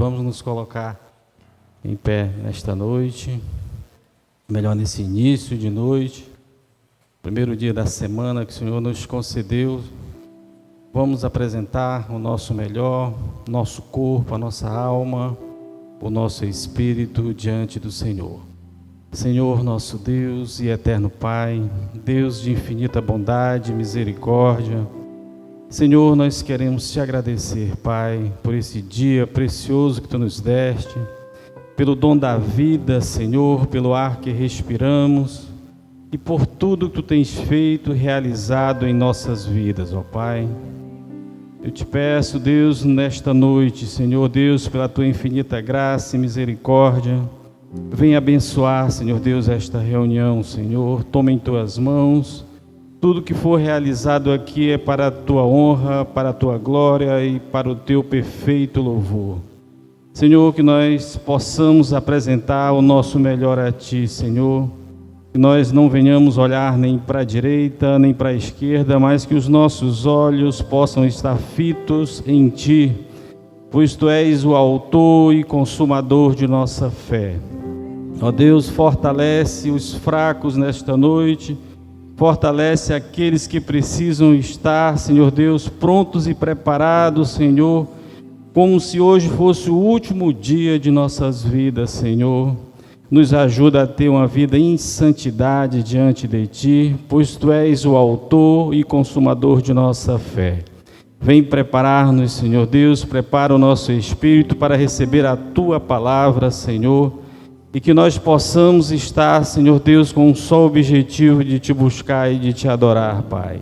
Vamos nos colocar em pé nesta noite, melhor nesse início de noite, primeiro dia da semana que o Senhor nos concedeu. Vamos apresentar o nosso melhor, nosso corpo, a nossa alma, o nosso espírito diante do Senhor. Senhor, nosso Deus e eterno Pai, Deus de infinita bondade e misericórdia, Senhor, nós queremos te agradecer, Pai, por esse dia precioso que Tu nos deste, pelo dom da vida, Senhor, pelo ar que respiramos e por tudo que Tu tens feito e realizado em nossas vidas, ó Pai. Eu te peço, Deus, nesta noite, Senhor Deus, pela Tua infinita graça e misericórdia, venha abençoar, Senhor Deus, esta reunião, Senhor. Toma em Tuas mãos. Tudo que for realizado aqui é para a Tua honra, para a Tua glória e para o Teu perfeito louvor. Senhor, que nós possamos apresentar o nosso melhor a Ti, Senhor. Que nós não venhamos olhar nem para a direita, nem para a esquerda, mas que os nossos olhos possam estar fitos em Ti, pois Tu és o autor e consumador de nossa fé. Ó Deus, fortalece os fracos nesta noite, fortalece aqueles que precisam estar, Senhor Deus, prontos e preparados, Senhor, como se hoje fosse o último dia de nossas vidas, Senhor. Nos ajuda a ter uma vida em santidade diante de Ti, pois Tu és o autor e consumador de nossa fé. Vem preparar-nos, Senhor Deus, prepara o nosso espírito para receber a Tua palavra, Senhor, e que nós possamos estar, Senhor Deus, com um só objetivo de Te buscar e de Te adorar, Pai.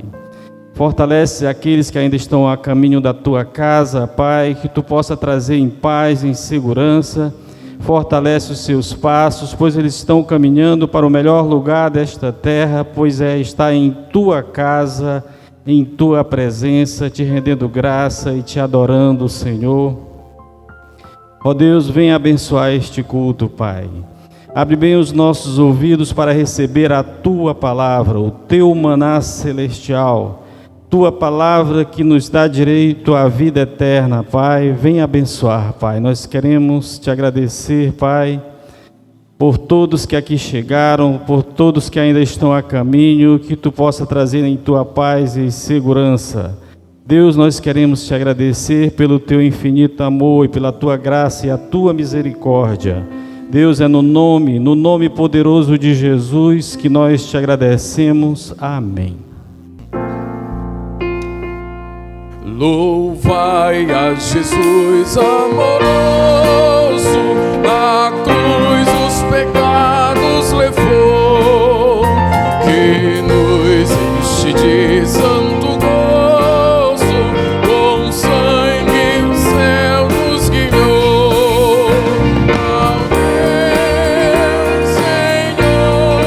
Fortalece aqueles que ainda estão a caminho da Tua casa, Pai, que Tu possa trazer em paz, em segurança. Fortalece os seus passos, pois eles estão caminhando para o melhor lugar desta terra, pois está em Tua casa, em Tua presença, Te rendendo graça e Te adorando, Senhor. Ó Deus, venha abençoar este culto, Pai. Abre bem os nossos ouvidos para receber a Tua palavra, o Teu maná celestial, Tua palavra que nos dá direito à vida eterna, Pai. Venha abençoar, Pai. Nós queremos Te agradecer, Pai, por todos que aqui chegaram, por todos que ainda estão a caminho, que Tu possa trazer em Tua paz e segurança. Deus, nós queremos Te agradecer pelo Teu infinito amor e pela Tua graça e a Tua misericórdia. Deus, é no nome poderoso de Jesus que nós Te agradecemos. Amém. Louvai a Jesus amoroso, na cruz os pecados levou, que nos enche de santo gozo, com sangue o céu nos guiou. Ao Deus, Senhor,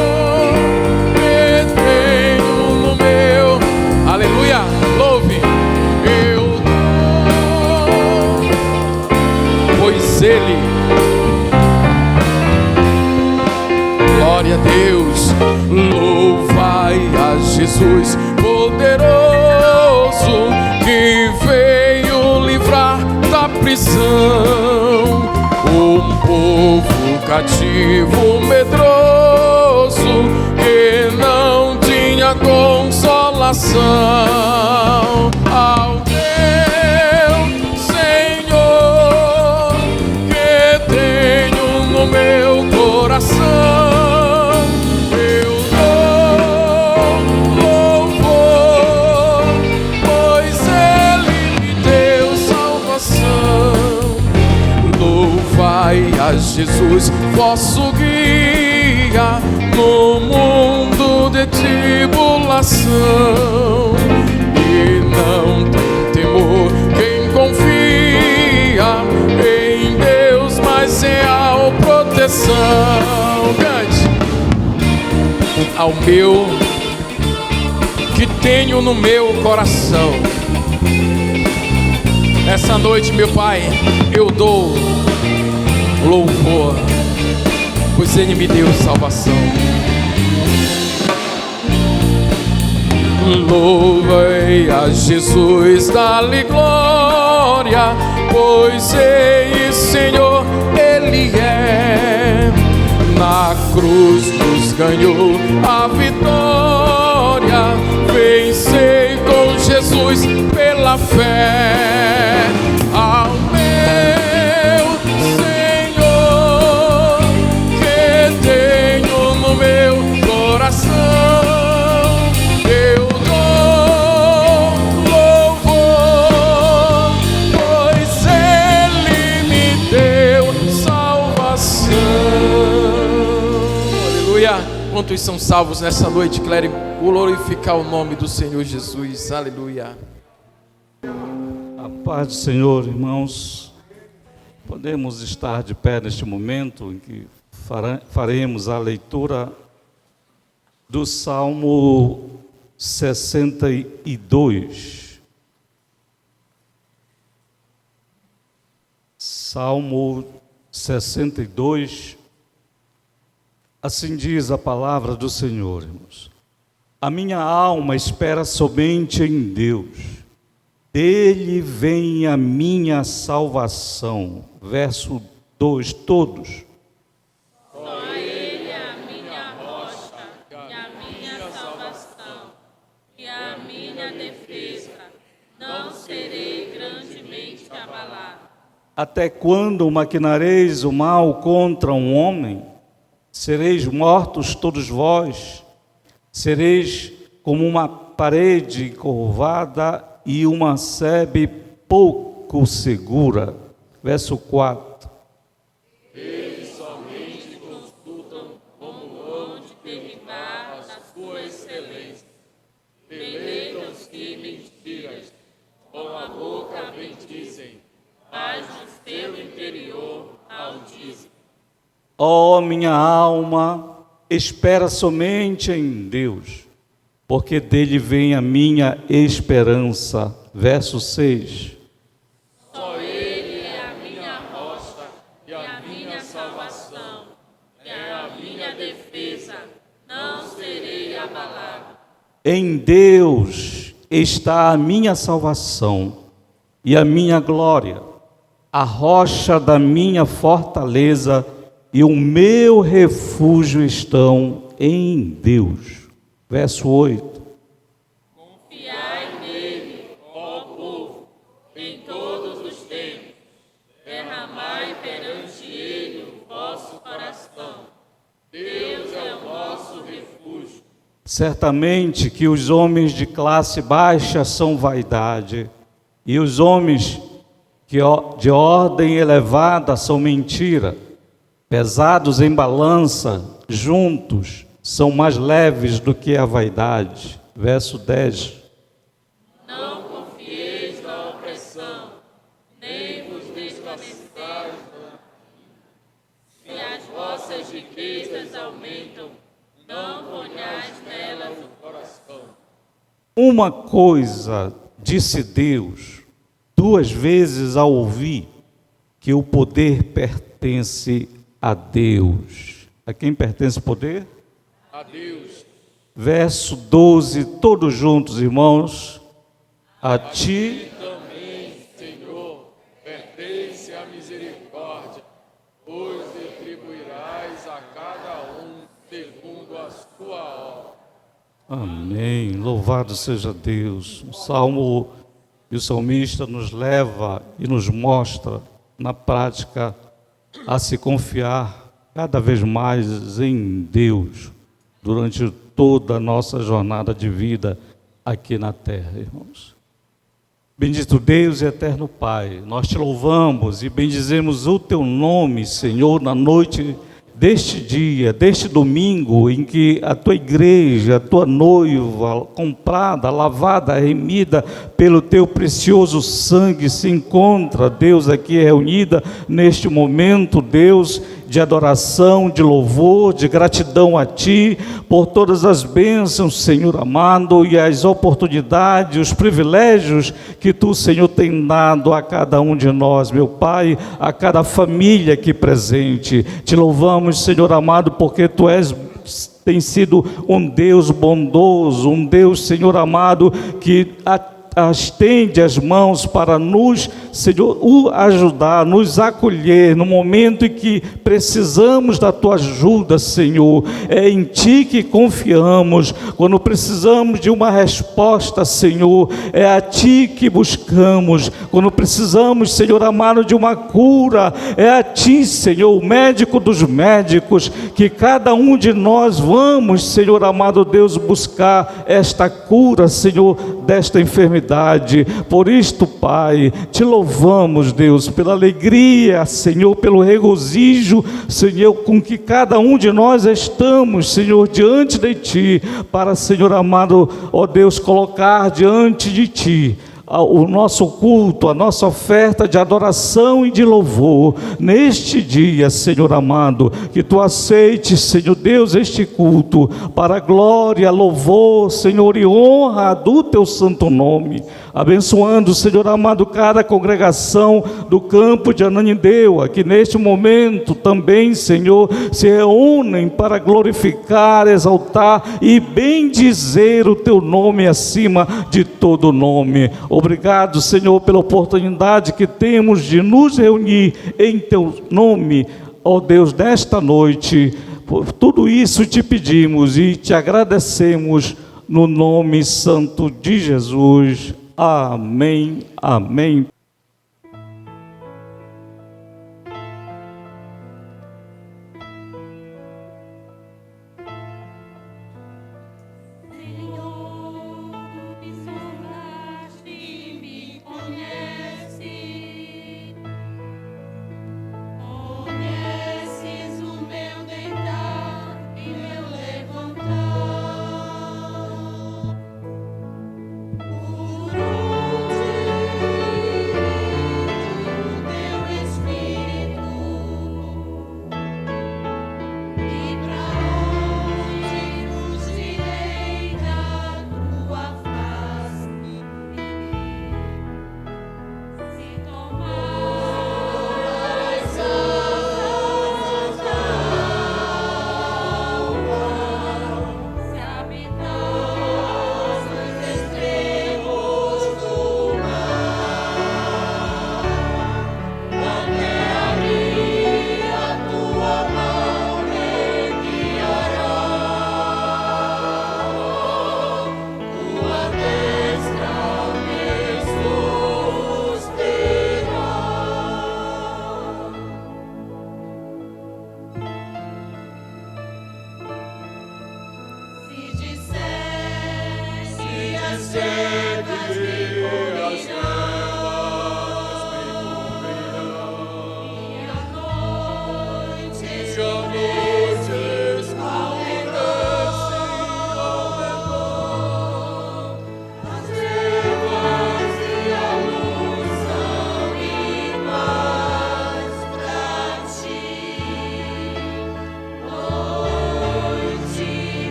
que tenho no meu, aleluia, louve, Ele, glória a Deus. Louvai a Jesus poderoso, que veio livrar da prisão um povo cativo medroso, que não tinha consolação. Ao no meu coração eu dou louvor, pois Ele me deu salvação. Louvai a Jesus, vosso guia, no mundo de tribulação, e não tem temor quem confia em Deus, mas real proteção. Cante. Ao meu, que tenho no meu coração, essa noite, meu Pai, eu dou louvor, pois Ele me deu salvação. Louvei a Jesus, dá-lhe glória, pois Ele, Senhor, Ele é. Na cruz nos ganhou a vitória, vencei com Jesus pela fé. Ao meu Senhor, que tenho no meu coração, eu dou louvor, pois Ele me deu salvação. Aleluia. Quantos são salvos nessa noite? Querem glorificar o nome do Senhor Jesus. Aleluia. A paz do Senhor, irmãos. Podemos estar de pé neste momento em que faremos a leitura do Salmo 62. Salmo 62. Assim diz a palavra do Senhor, irmãos. A minha alma espera somente em Deus. Dele vem a minha salvação. Verso 2, todos. Só Ele é a minha rocha e a minha salvação e a minha defesa. Não serei grandemente abalado. Até quando maquinareis o mal contra um homem? Sereis mortos todos vós? Sereis como uma parede curvada e uma sebe pouco segura. Verso 4. Eles somente consultam como onde derribar da sua excelência. Deleitam-se em mentiras, com a boca bendizem, mas do seu interior maldizem. Ó minha alma, espera somente em Deus, porque dele vem a minha esperança. Verso 6. Só Ele é a minha rocha e a minha salvação, e a minha defesa. Não serei abalado. Em Deus está a minha salvação e a minha glória, a rocha da minha fortaleza e o meu refúgio estão em Deus. Verso 8. Confiai nele, ó povo, em todos os tempos. Derramai perante ele o vosso coração. Deus é o nosso refúgio. Certamente que os homens de classe baixa são vaidade, e os homens de ordem elevada são mentira. Pesados em balança, juntos, são mais leves do que a vaidade. Verso 10. Não confieis na opressão, nem vos desvaneçais. Se as vossas riquezas aumentam, não ponhais nelas o coração. Uma coisa disse Deus, 2 vezes ao ouvir, que o poder pertence a Deus. A quem pertence o poder? A Deus. Verso 12, todos juntos, irmãos. A ti Também, Senhor, pertence a misericórdia, pois retribuirás a cada um segundo a sua obra. Amém. Louvado seja Deus. O Salmo e o salmista nos leva e nos mostra na prática a se confiar cada vez mais em Deus durante toda a nossa jornada de vida aqui na terra, irmãos. Bendito Deus e eterno Pai, nós te louvamos e bendizemos o teu nome, Senhor, na noite deste dia, deste domingo, em que a tua igreja, a tua noiva, comprada, lavada, remida pelo teu precioso sangue, se encontra, Deus, aqui reunida neste momento, Deus, de adoração, de louvor, de gratidão a Ti, por todas as bênçãos, Senhor amado, e as oportunidades, os privilégios que Tu, Senhor, tem dado a cada um de nós, meu Pai, a cada família aqui presente. Te louvamos, Senhor amado, porque Tu tem sido um Deus bondoso, um Deus, Senhor amado, que estende as mãos para nos, Senhor, ajudar, nos acolher no momento em que precisamos da Tua ajuda, Senhor. É em Ti que confiamos. Quando precisamos de uma resposta, Senhor, é a Ti que buscamos. Quando precisamos, Senhor amado, de uma cura, é a Ti, Senhor, o médico dos médicos, que cada um de nós vamos, Senhor amado Deus, buscar esta cura, Senhor, desta enfermidade. Por isto, Pai, Te louvamos, Deus, pela alegria, Senhor, pelo regozijo, Senhor, com que cada um de nós estamos, Senhor, diante de Ti, para, Senhor amado, ó Deus, colocar diante de Ti o nosso culto, a nossa oferta de adoração e de louvor, neste dia, Senhor amado, que Tu aceites, Senhor Deus, este culto, para a glória, louvor, Senhor, e honra do Teu santo nome, abençoando, Senhor amado, cada congregação do campo de Ananindeua, que neste momento também, Senhor, se reúnem para glorificar, exaltar e bendizer o Teu nome acima de todo nome. Obrigado, Senhor, pela oportunidade que temos de nos reunir em Teu nome, ó Deus, nesta noite. Por tudo isso Te pedimos e Te agradecemos no nome santo de Jesus. Amém, amém.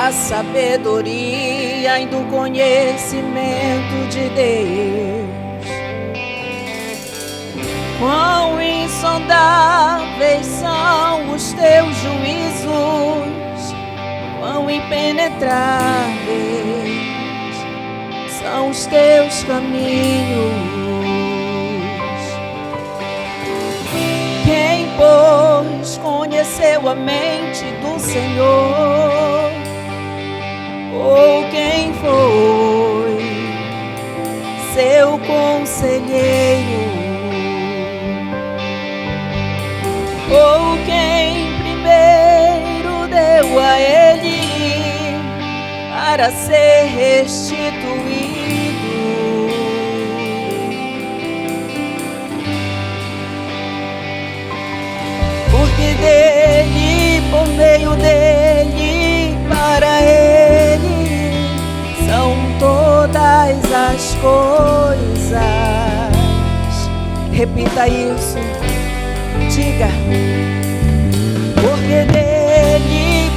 da sabedoria e do conhecimento de Deus. Quão insondáveis são os teus juízos, quão impenetráveis são os teus caminhos. Quem, pois, conheceu a mente do Senhor? Ou quem foi seu conselheiro? Ou quem primeiro deu a ele para ser restituído? Porque dele, por meio dele, para ele são todas as coisas. Repita isso, diga. Porque dele,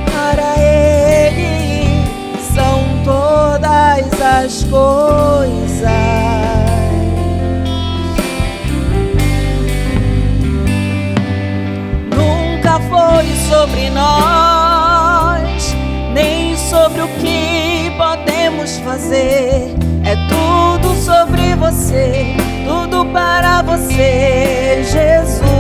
para ele são todas as coisas. Foi sobre nós, nem sobre o que podemos fazer. É tudo sobre você, tudo para você, Jesus.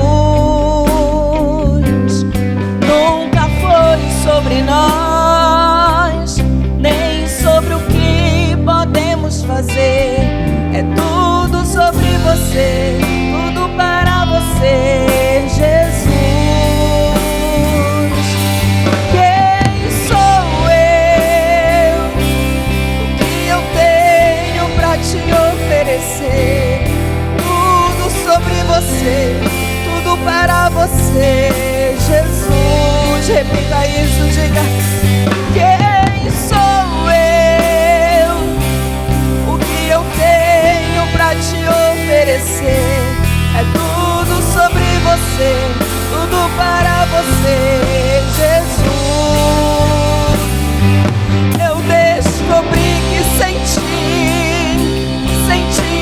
Nunca foi sobre nós, nem sobre o que podemos fazer. É tudo sobre você, tudo para você, Jesus. Tudo sobre você, tudo para você, Jesus. Repita isso, diga: quem sou eu? O que eu tenho para te oferecer? É tudo sobre você, tudo para você, Jesus. Eu descobri que sem ti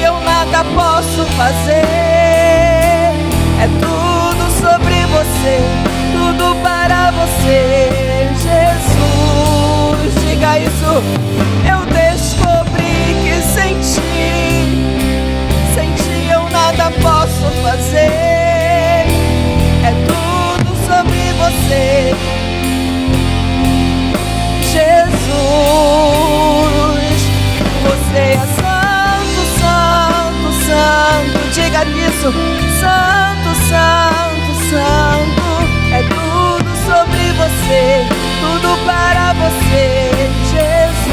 eu nada posso fazer. É tudo sobre você, tudo para você, Jesus. Diga isso. Eu descobri que sem ti eu nada posso fazer. É tudo sobre você, Jesus. Você é santo, santo, santo. Diga isso. Santo, santo, santo. É tudo sobre você, tudo para você, Jesus.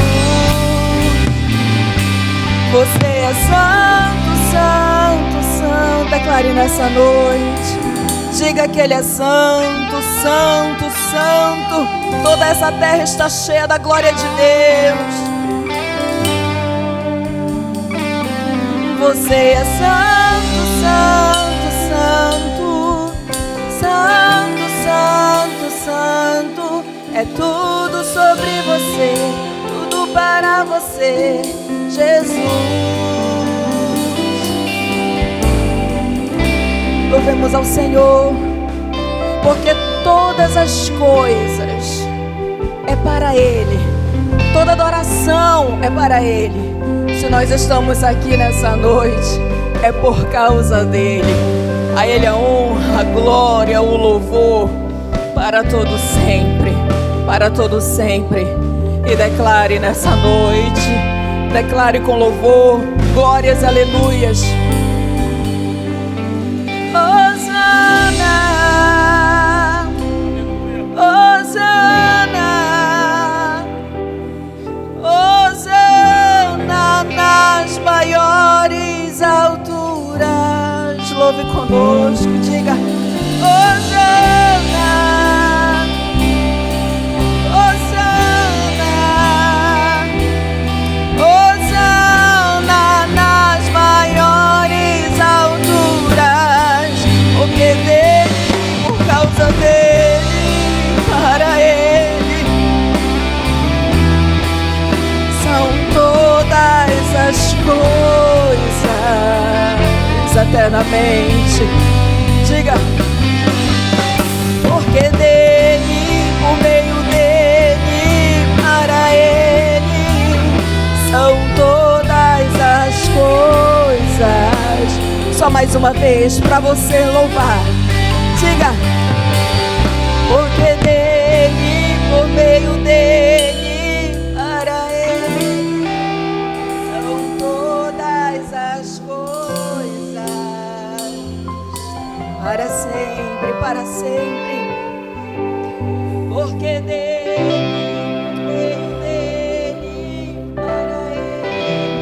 Você é santo, santo, santo. Declare nessa noite. Diga que Ele é santo, santo, santo. Toda essa terra está cheia da glória de Deus. Você é santo, santo, santo. Santo, santo, santo. É tudo sobre você, tudo para você, Jesus. Louvemos ao Senhor, porque todas as coisas é para Ele, toda adoração é para Ele. Se nós estamos aqui nessa noite, é por causa dEle. A Ele a honra, a glória, o louvor, para todo sempre, para todo sempre. E declare nessa noite, declare com louvor, glórias, aleluias. Hosana, Hosana, Hosana nas maiores alturas. Louve conosco, diga Hosana, Hosana, Hosana nas maiores alturas. Porque dele, por causa dele, para ele eternamente. Diga. Porque dele, por meio dele, para ele são todas as coisas. Só mais uma vez para você louvar. Diga. Porque dele, por meio dele, para ele são todas as coisas. Para sempre, para sempre. Porque dele, por meio dele, para ele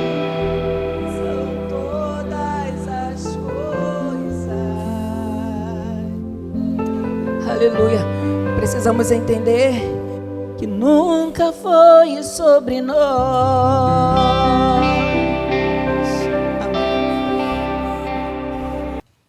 são todas as coisas. Aleluia. Precisamos entender que nunca foi sobre nós.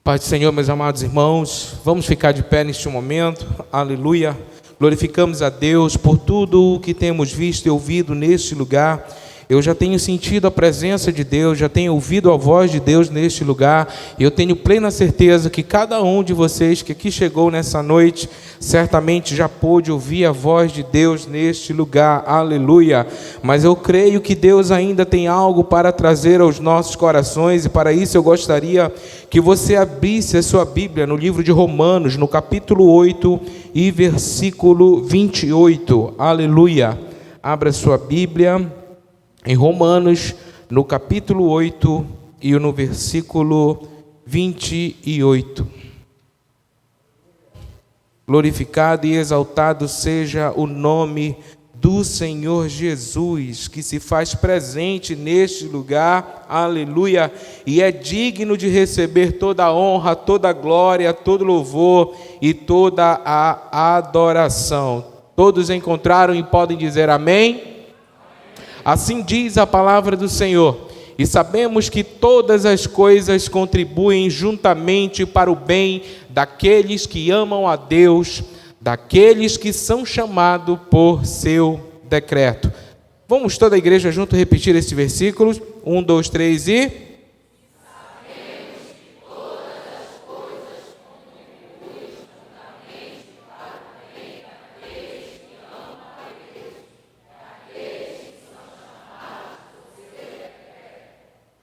Pai do Senhor, meus amados irmãos, vamos ficar de pé neste momento. Aleluia. Glorificamos a Deus por tudo o que temos visto e ouvido neste lugar. Eu já tenho sentido a presença de Deus, já tenho ouvido a voz de Deus neste lugar. E eu tenho plena certeza que cada um de vocês que aqui chegou nessa noite, certamente já pôde ouvir a voz de Deus neste lugar. Aleluia. Mas eu creio que Deus ainda tem algo para trazer aos nossos corações. E para isso eu gostaria que você abrisse a sua Bíblia no livro de Romanos, no capítulo 8 e versículo 28. Aleluia. Abra a sua Bíblia em Romanos, no capítulo 8 e no versículo 28. Glorificado e exaltado seja o nome do Senhor Jesus, que se faz presente neste lugar, aleluia, e é digno de receber toda a honra, toda a glória, todo louvor e toda a adoração. Todos encontraram e podem dizer amém? Assim diz a palavra do Senhor, e sabemos que todas as coisas contribuem juntamente para o bem daqueles que amam a Deus, daqueles que são chamados por seu decreto. Vamos toda a igreja junto repetir esses versículos? 1, 2, 3 e...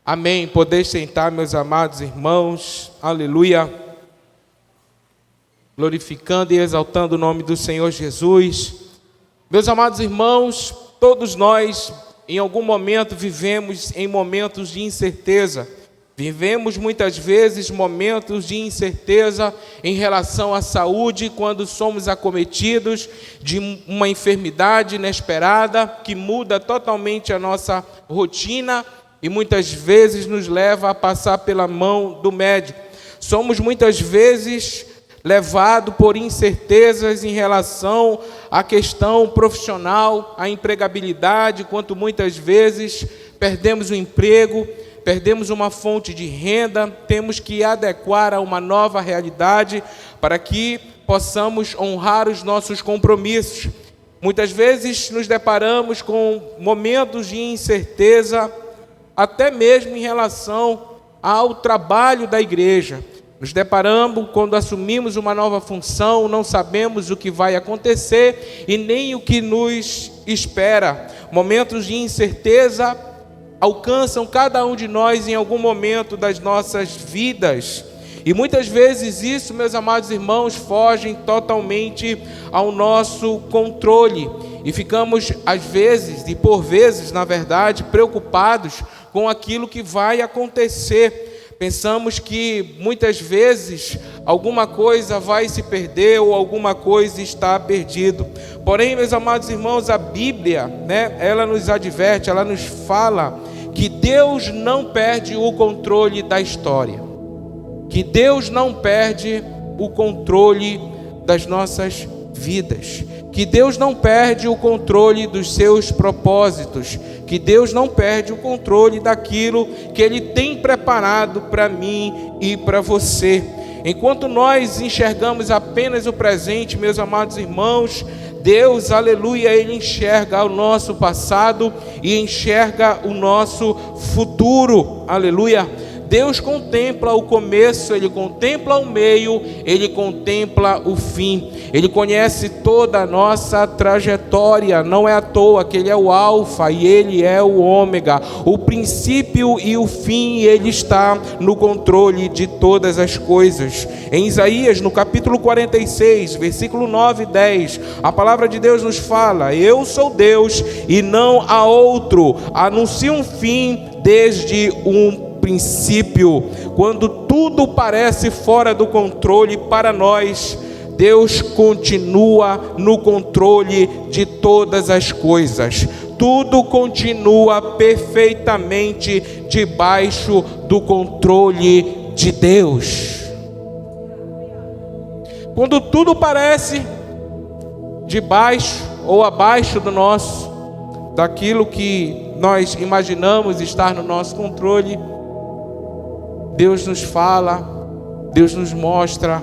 Amém. Podeis sentar, meus amados irmãos. Aleluia. Glorificando e exaltando o nome do Senhor Jesus. Meus amados irmãos, todos nós, em algum momento, vivemos em momentos de incerteza. Vivemos muitas vezes momentos de incerteza em relação à saúde, quando somos acometidos de uma enfermidade inesperada que muda totalmente a nossa rotina e muitas vezes nos leva a passar pela mão do médico. Somos muitas vezes levados por incertezas em relação à questão profissional, à empregabilidade, quanto muitas vezes perdemos o emprego, perdemos uma fonte de renda, temos que adequar a uma nova realidade para que possamos honrar os nossos compromissos. Muitas vezes nos deparamos com momentos de incerteza, até mesmo em relação ao trabalho da igreja. Nos deparamos quando assumimos uma nova função, não sabemos o que vai acontecer e nem o que nos espera. Momentos de incerteza alcançam cada um de nós em algum momento das nossas vidas. E muitas vezes isso, meus amados irmãos, fogem totalmente ao nosso controle. E ficamos, às vezes, e por vezes, na verdade, preocupados com aquilo que vai acontecer. Pensamos que, muitas vezes, alguma coisa vai se perder ou alguma coisa está perdido. Porém, meus amados irmãos, a Bíblia, ela nos adverte, ela nos fala que Deus não perde o controle da história. Que Deus não perde o controle das nossas vidas. Que Deus não perde o controle dos seus propósitos. Que Deus não perde o controle daquilo que Ele tem preparado para mim e para você. Enquanto nós enxergamos apenas o presente, meus amados irmãos, Deus, aleluia, Ele enxerga o nosso passado e enxerga o nosso futuro, aleluia. Deus contempla o começo, Ele contempla o meio, Ele contempla o fim. Ele conhece toda a nossa trajetória, não é à toa que Ele é o alfa e Ele é o ômega, o princípio e o fim. Ele está no controle de todas as coisas. Em Isaías, no capítulo 46, versículo 9 e 10, a palavra de Deus nos fala: eu sou Deus e não há outro, anuncio um fim desde um princípio. Quando tudo parece fora do controle para nós, Deus continua no controle de todas as coisas. Tudo continua perfeitamente debaixo do controle de Deus. Quando tudo parece debaixo ou abaixo daquilo que nós imaginamos estar no nosso controle, Deus nos fala, Deus nos mostra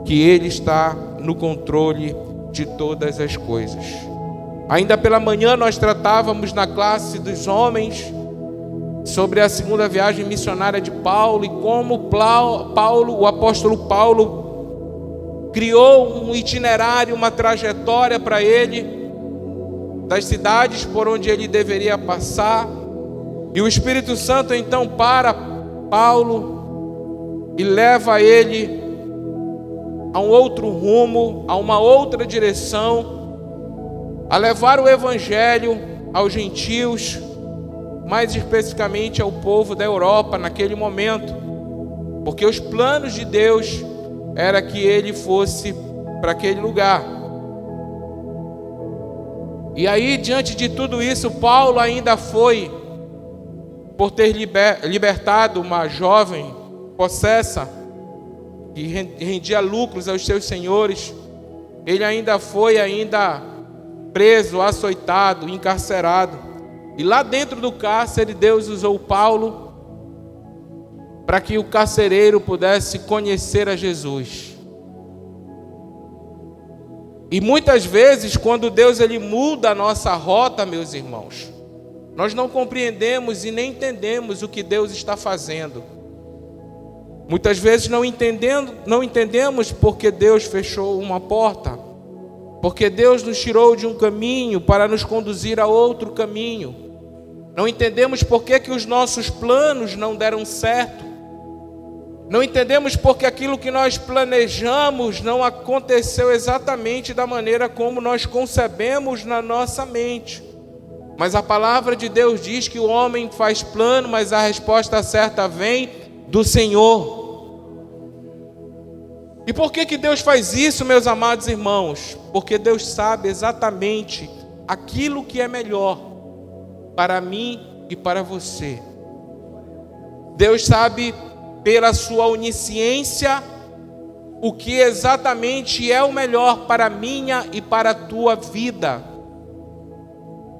que Ele está no controle de todas as coisas. Ainda pela manhã nós tratávamos na classe dos homens sobre a segunda viagem missionária de Paulo e como o apóstolo Paulo criou um itinerário, uma trajetória para ele, das cidades por onde ele deveria passar. E o Espírito Santo então para Paulo e leva ele a um outro rumo, a uma outra direção, a levar o Evangelho aos gentios, mais especificamente ao povo da Europa naquele momento, porque os planos de Deus era que ele fosse para aquele lugar. E aí, diante de tudo isso, Paulo ainda foi, por ter libertado uma jovem possessa, que rendia lucros aos seus senhores, ele ainda foi preso, açoitado, encarcerado. E lá dentro do cárcere, Deus usou Paulo para que o carcereiro pudesse conhecer a Jesus. E muitas vezes, quando Deus ele muda a nossa rota, meus irmãos, nós não compreendemos e nem entendemos o que Deus está fazendo. Muitas vezes não entendemos porque Deus fechou uma porta, porque Deus nos tirou de um caminho para nos conduzir a outro caminho. Não entendemos por que os nossos planos não deram certo. Não entendemos porque aquilo que nós planejamos não aconteceu exatamente da maneira como nós concebemos na nossa mente. Mas a palavra de Deus diz que o homem faz plano, mas a resposta certa vem do Senhor. E por que Deus faz isso, meus amados irmãos? Porque Deus sabe exatamente aquilo que é melhor para mim e para você. Deus sabe, pela sua onisciência, o que exatamente é o melhor para a minha e para a tua vida.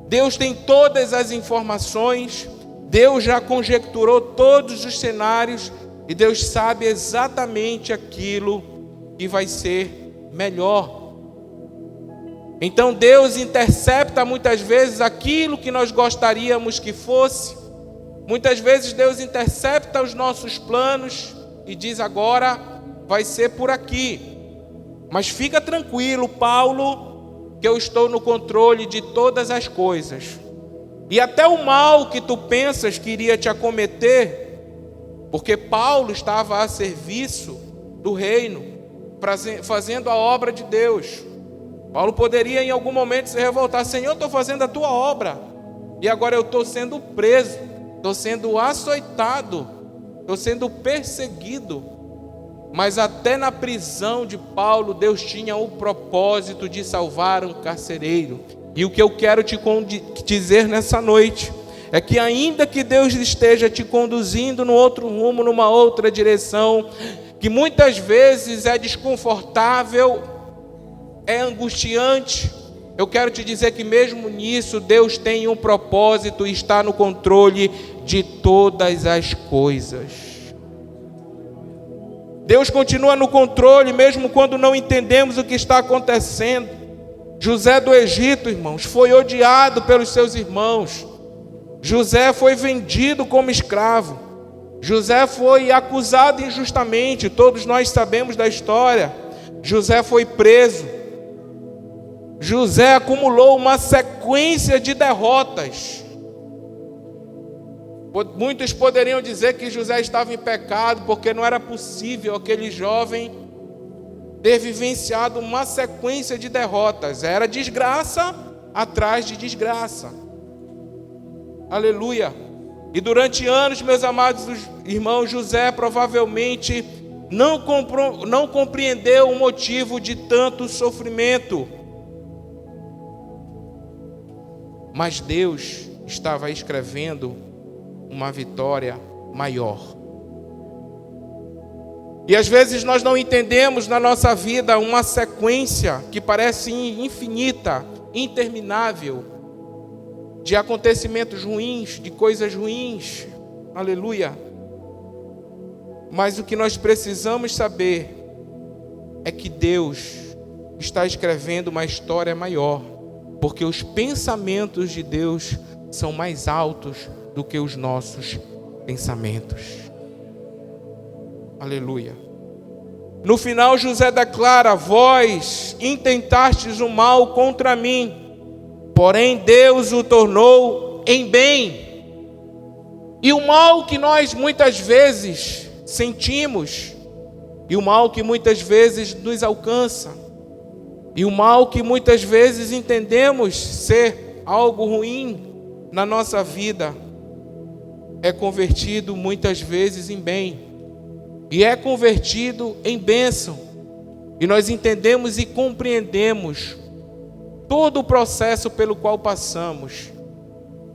Deus tem todas as informações, Deus já conjecturou todos os cenários e Deus sabe exatamente aquilo que vai ser melhor. Então Deus intercepta muitas vezes aquilo que nós gostaríamos que fosse. Muitas vezes Deus intercepta os nossos planos e diz: agora vai ser por aqui. Mas fica tranquilo, Paulo, que eu estou no controle de todas as coisas. E até o mal que tu pensas que iria te acometer, porque Paulo estava a serviço do reino, fazendo a obra de Deus. Paulo poderia em algum momento se revoltar: Senhor, eu estou fazendo a tua obra e agora eu estou sendo preso, estou sendo açoitado, estou sendo perseguido. Mas até na prisão de Paulo, Deus tinha o propósito de salvar um carcereiro. E o que eu quero te dizer nessa noite é que ainda que Deus esteja te conduzindo no outro rumo, numa outra direção, que muitas vezes é desconfortável, é angustiante, eu quero te dizer que mesmo nisso, Deus tem um propósito e está no controle de todas as coisas. Deus continua no controle, mesmo quando não entendemos o que está acontecendo. José do Egito, irmãos, foi odiado pelos seus irmãos. José foi vendido como escravo. José foi acusado injustamente, todos nós sabemos da história. José foi preso. José acumulou uma sequência de derrotas. Muitos poderiam dizer que José estava em pecado, porque não era possível aquele jovem ter vivenciado uma sequência de derrotas. Era desgraça atrás de desgraça. Aleluia. E durante anos, meus amados irmãos, José provavelmente não compreendeu o motivo de tanto sofrimento. Mas Deus estava escrevendo uma vitória maior. E às vezes nós não entendemos na nossa vida uma sequência que parece infinita, interminável, de acontecimentos ruins, de coisas ruins. Aleluia. Mas o que nós precisamos saber é que Deus está escrevendo uma história maior, porque os pensamentos de Deus são mais altos do que os nossos pensamentos. Aleluia. No final, José declara: vós intentastes o mal contra mim, porém Deus o tornou em bem. E o mal que nós muitas vezes sentimos, e o mal que muitas vezes nos alcança, e o mal que muitas vezes entendemos ser algo ruim na nossa vida, é convertido muitas vezes em bem, e é convertido em bênção, e nós entendemos e compreendemos todo o processo pelo qual passamos,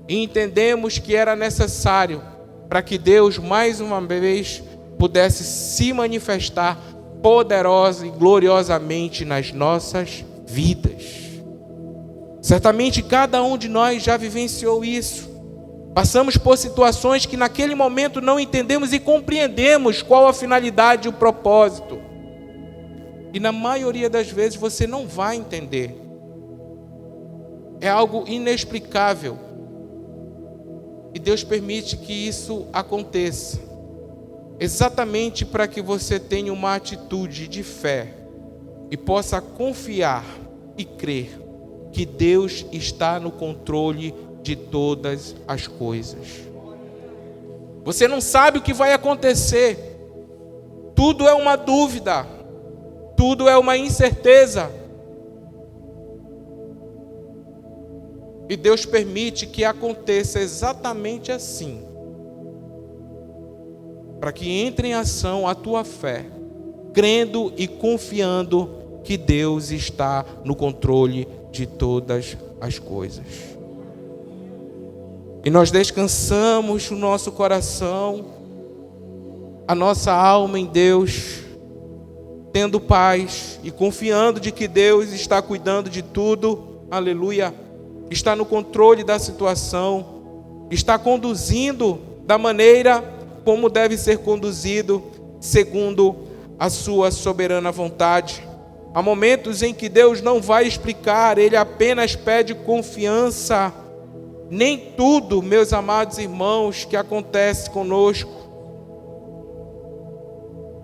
e entendemos que era necessário para que Deus mais uma vez pudesse se manifestar poderosa e gloriosamente nas nossas vidas. Certamente cada um de nós já vivenciou isso. Passamos por situações que naquele momento não entendemos e compreendemos qual a finalidade e o propósito. E na maioria das vezes você não vai entender. É algo inexplicável. E Deus permite que isso aconteça, exatamente para que você tenha uma atitude de fé e possa confiar e crer que Deus está no controle de todas as coisas. Você não sabe o que vai acontecer. Tudo é uma dúvida. Tudo é uma incerteza. E Deus permite que aconteça exatamente assim, para que entre em ação a tua fé, crendo e confiando que Deus está no controle de todas as coisas. E nós descansamos o nosso coração, a nossa alma em Deus, tendo paz e confiando de que Deus está cuidando de tudo. Aleluia. Está no controle da situação, está conduzindo da maneira como deve ser conduzido, segundo a sua soberana vontade. Há momentos em que Deus não vai explicar, Ele apenas pede confiança. Nem tudo, meus amados irmãos, que acontece conosco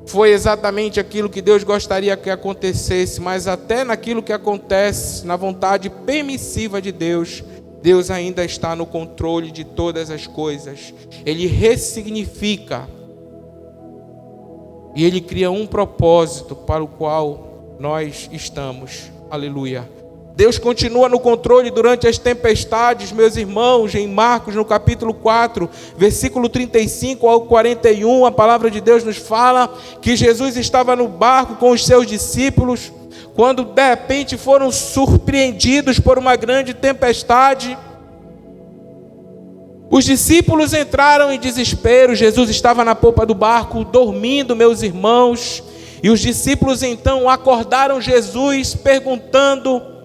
foi exatamente aquilo que Deus gostaria que acontecesse, mas até naquilo que acontece, na vontade permissiva de Deus, Deus ainda está no controle de todas as coisas. Ele ressignifica e Ele cria um propósito para o qual nós estamos. Aleluia. Deus continua no controle durante as tempestades, meus irmãos. Em Marcos, no capítulo 4, versículo 35 ao 41, a palavra de Deus nos fala que Jesus estava no barco com os seus discípulos, quando de repente foram surpreendidos por uma grande tempestade. Os discípulos entraram em desespero. Jesus estava na popa do barco, dormindo, meus irmãos. E os discípulos então acordaram Jesus, perguntando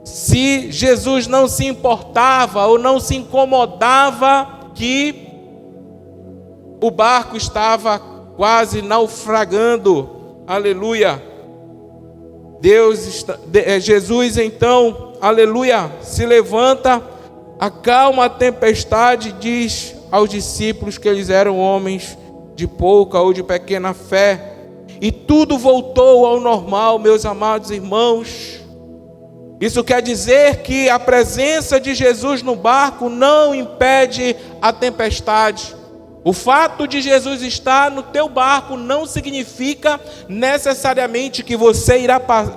se Jesus não se importava ou não se incomodava que o barco estava quase naufragando. Aleluia. Jesus então, aleluia, se levanta, acalma a tempestade e diz aos discípulos que eles eram homens de pouca ou de pequena fé, e tudo voltou ao normal, meus amados irmãos. Isso quer dizer que a presença de Jesus no barco não impede a tempestade. O fato de Jesus estar no teu barco não significa necessariamente que você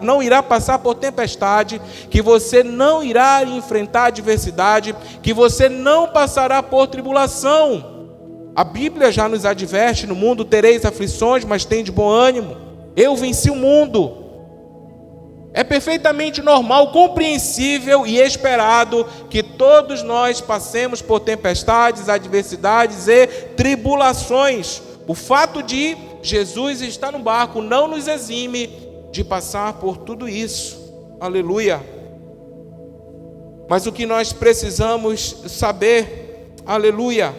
não irá passar por tempestade, que você não irá enfrentar adversidade, que você não passará por tribulação. A Bíblia já nos adverte: no mundo tereis aflições, mas tende bom ânimo. Eu venci o mundo. É perfeitamente normal, compreensível e esperado que todos nós passemos por tempestades, adversidades e tribulações. O fato de Jesus estar no barco não nos exime de passar por tudo isso. Aleluia. Mas o que nós precisamos saber, aleluia,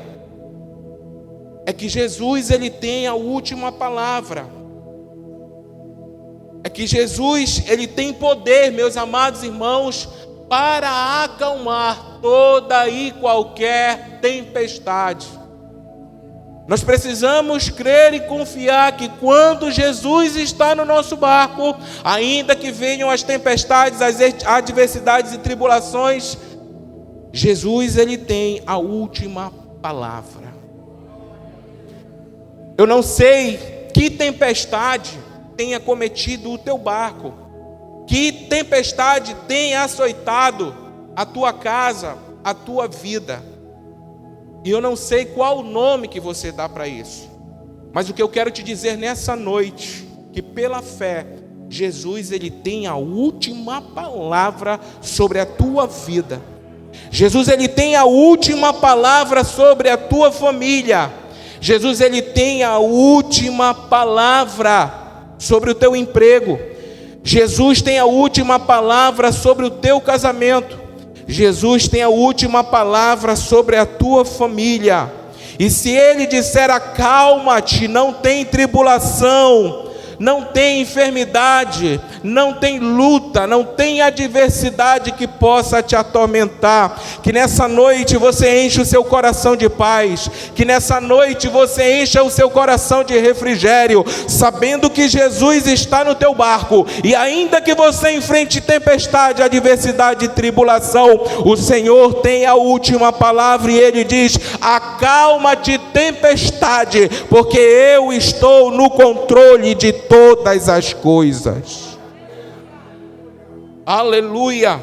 é que Jesus, ele tem a última palavra. É que Jesus, ele tem poder, meus amados irmãos, para acalmar toda e qualquer tempestade. Nós precisamos crer e confiar que quando Jesus está no nosso barco, ainda que venham as tempestades, as adversidades e tribulações, Jesus, ele tem a última palavra. Eu não sei que tempestade tenha cometido o teu barco, que tempestade tenha açoitado a tua casa, a tua vida. E eu não sei qual o nome que você dá para isso. Mas o que eu quero te dizer nessa noite, que pela fé, Jesus, ele tem a última palavra sobre a tua vida. Jesus, ele tem a última palavra sobre a tua família. Jesus, ele tem a última palavra sobre o teu emprego. Jesus tem a última palavra sobre o teu casamento. Jesus tem a última palavra sobre a tua família. E se ele disser acalma-te, não tem tribulação, não tem enfermidade, não tem luta, não tem adversidade que possa te atormentar. Que nessa noite você enche o seu coração de paz, que nessa noite você encha o seu coração de refrigério, sabendo que Jesus está no teu barco, e ainda que você enfrente tempestade, adversidade e tribulação, o Senhor tem a última palavra, e Ele diz: acalma-te, tempestade, porque eu estou no controle de todas as coisas. Aleluia.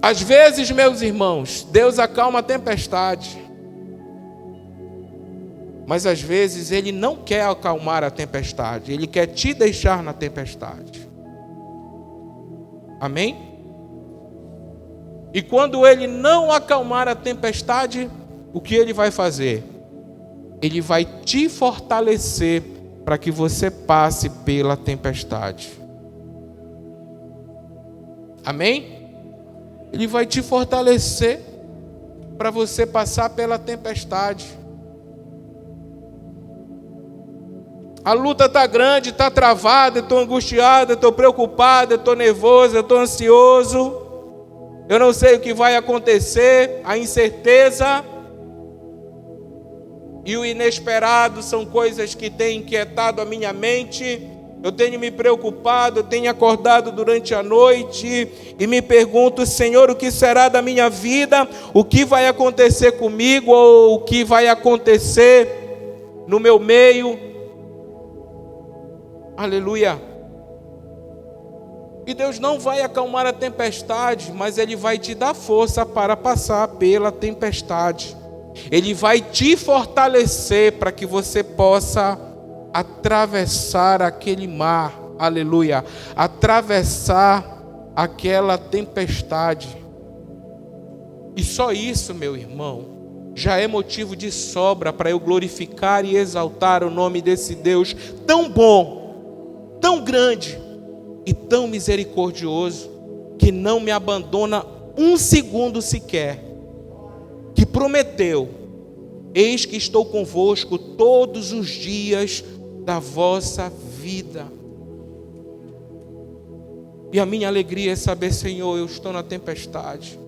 Às vezes, meus irmãos, Deus acalma a tempestade, mas às vezes Ele não quer acalmar a tempestade, Ele quer te deixar na tempestade. Amém? E quando Ele não acalmar a tempestade, o que Ele vai fazer? Ele vai te fortalecer para que você passe pela tempestade. Amém? Ele vai te fortalecer para você passar pela tempestade. A luta está grande, está travada, eu estou angustiado, eu estou preocupado, eu estou nervoso, eu estou ansioso. Eu não sei o que vai acontecer, a incerteza e o inesperado são coisas que têm inquietado a minha mente. Eu tenho me preocupado, eu tenho acordado durante a noite e me pergunto: Senhor, o que será da minha vida? O que vai acontecer comigo? Ou o que vai acontecer no meu meio? Aleluia. E Deus não vai acalmar a tempestade, mas Ele vai te dar força para passar pela tempestade. Ele vai te fortalecer para que você possa atravessar aquele mar, aleluia, atravessar aquela tempestade. E só isso, meu irmão, já é motivo de sobra para eu glorificar e exaltar o nome desse Deus tão bom, tão grande e tão misericordioso, que não me abandona um segundo sequer, que prometeu: eis que estou convosco todos os dias da vossa vida. E a minha alegria é saber: Senhor, eu estou na tempestade,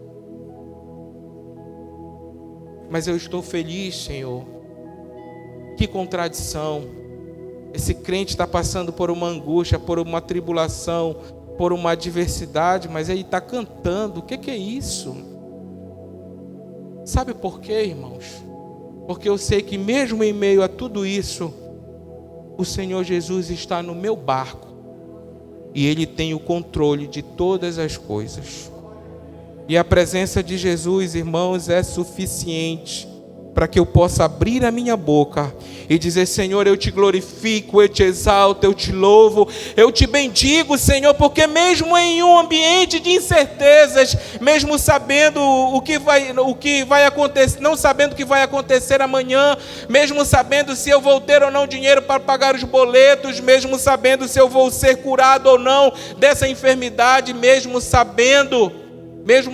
Mas eu estou feliz, Senhor. Que contradição. Esse crente está passando por uma angústia, por uma tribulação, por uma adversidade, mas ele está cantando. O que é isso? Sabe por quê, irmãos? Porque eu sei que mesmo em meio a tudo isso, o Senhor Jesus está no meu barco e Ele tem o controle de todas as coisas. E a presença de Jesus, irmãos, é suficiente para que eu possa abrir a minha boca e dizer: Senhor, eu te glorifico, eu te exalto, eu te louvo, eu te bendigo, Senhor, porque mesmo em um ambiente de incertezas, mesmo sabendo o que vai acontecer, não sabendo o que vai acontecer amanhã, mesmo sabendo se eu vou ter ou não dinheiro para pagar os boletos, mesmo sabendo se eu vou ser curado ou não dessa enfermidade, mesmo